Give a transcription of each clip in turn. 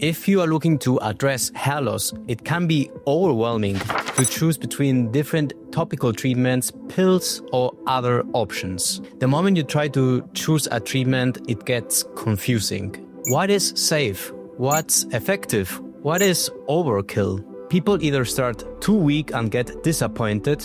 If you are looking to address hair loss, it can be overwhelming to choose between different topical treatments, pills, or other options. The moment you try to choose a treatment, it gets confusing. What is safe? What's effective? What is overkill? People either start too weak and get disappointed,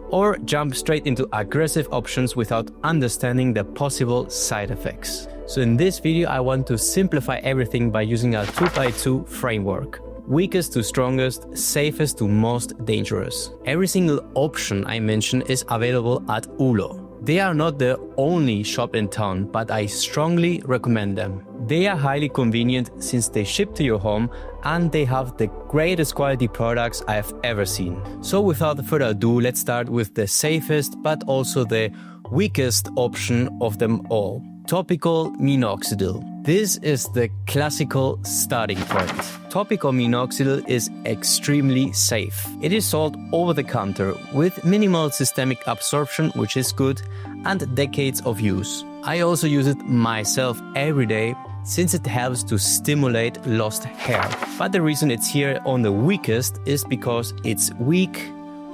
or jump straight into aggressive options without understanding the possible side effects. So in this video, I want to simplify everything by using a 2x2 framework. Weakest to strongest, safest to most dangerous. Every single option I mention is available at Ulo. They are not the only shop in town, but I strongly recommend them. They are highly convenient since they ship to your home and they have the greatest quality products I have ever seen. So without further ado, let's start with the safest but also the weakest option of them all. Topical Minoxidil. This is the classical starting point. Topical Minoxidil is extremely safe. It is sold over the counter with minimal systemic absorption, which is good, and decades of use. I also use it myself every day since it helps to stimulate lost hair. But the reason it's here on the weakest is because it's weak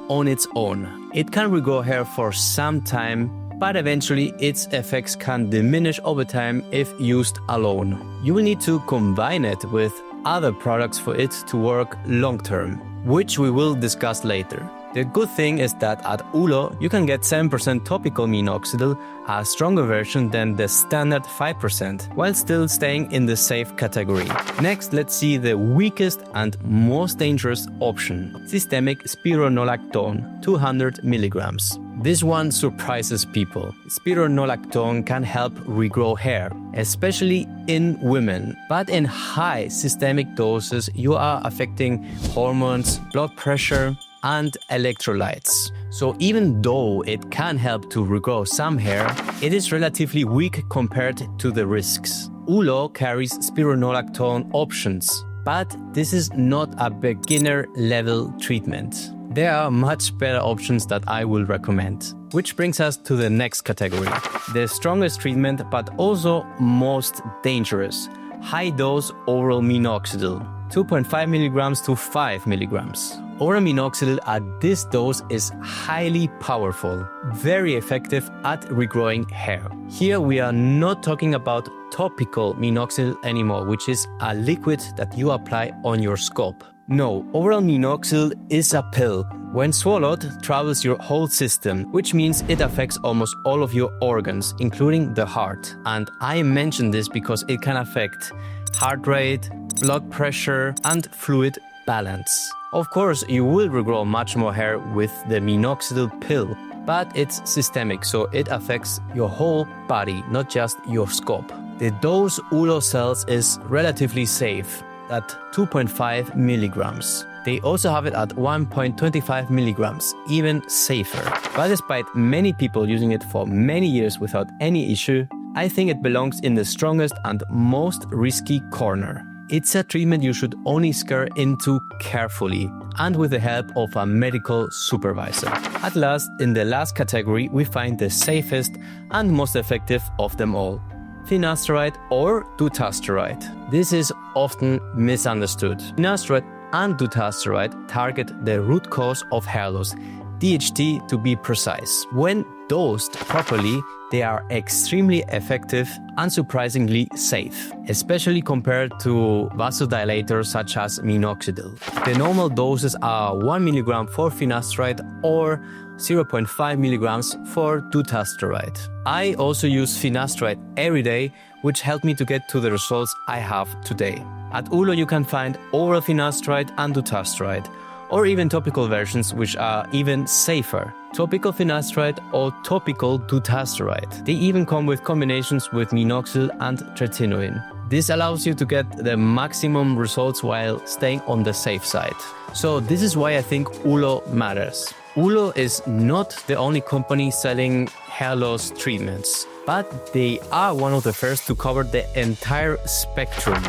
on its own. It can regrow hair for some time, but eventually its effects can diminish over time if used alone. You will need to combine it with other products for it to work long term, which we will discuss later. The good thing is that at Ulo you can get 7% topical minoxidil, a stronger version than the standard 5%, while still staying in the safe category. Next, let's see the weakest and most dangerous option, systemic Spironolactone, 200 milligrams. This one surprises people. Spironolactone can help regrow hair, especially in women. But in high systemic doses, you are affecting hormones, blood pressure, and electrolytes. So even though it can help to regrow some hair, it is relatively weak compared to the risks. Ulo carries spironolactone options, but this is not a beginner level treatment. There are much better options that I will recommend. Which brings us to the next category. The strongest treatment, but also most dangerous. High-dose oral minoxidil, 2.5 milligrams to 5 milligrams. Oral minoxidil at this dose is highly powerful, very effective at regrowing hair. Here we are not talking about topical minoxidil anymore, which is a liquid that you apply on your scalp. No, oral minoxidil is a pill. When swallowed, travels your whole system, which means it affects almost all of your organs, including the heart. And I mention this because it can affect heart rate, blood pressure, and fluid balance. Of course, you will regrow much more hair with the minoxidil pill, but it's systemic, so it affects your whole body, not just your scalp. The dose Ulo sells is relatively safe at 2.5 milligrams. They also have it at 1.25 milligrams, even safer. But despite many people using it for many years without any issue, I think it belongs in the strongest and most risky corner. It's a treatment you should only scare into carefully and with the help of a medical supervisor. At last, in the last category, we find the safest and most effective of them all. Finasteride or Dutasteride. This is often misunderstood. Finasteride and Dutasteride target the root cause of hair loss, DHT to be precise. When dosed properly, they are extremely effective and surprisingly safe, especially compared to vasodilators such as minoxidil. The normal doses are 1 milligram for finasteride or 0.5 milligrams for Dutasteride. I also use finasteride every day, which helped me to get to the results I have today. At Ulo you can find oral finasteride and Dutasteride, or even topical versions which are even safer. Topical finasteride or topical Dutasteride. They even come with combinations with Minoxidil and Tretinoin. This allows you to get the maximum results while staying on the safe side. So this is why I think Ulo matters. Ulo is not the only company selling hair loss treatments, but they are one of the first to cover the entire spectrum.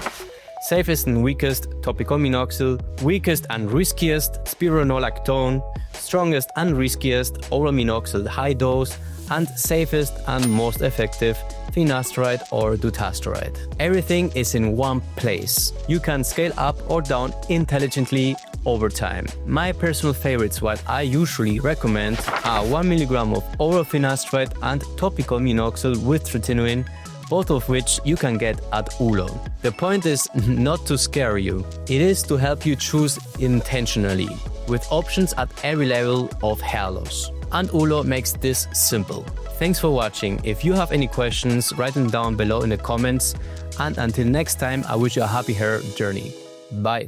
Safest and weakest, topical minoxidil, weakest and riskiest, spironolactone, strongest and riskiest, oral minoxidil high dose, and safest and most effective, finasteride or dutasteride. Everything is in one place. You can scale up or down intelligently over time. My personal favorites, what I usually recommend, are 1 mg of oral finasteride and topical minoxidil with tretinoin, both of which you can get at ULO. The point is not to scare you, it is to help you choose intentionally, with options at every level of hair loss. And ULO makes this simple. Thanks for watching. If you have any questions, write them down below in the comments. And until next time, I wish you a happy hair journey. Bye.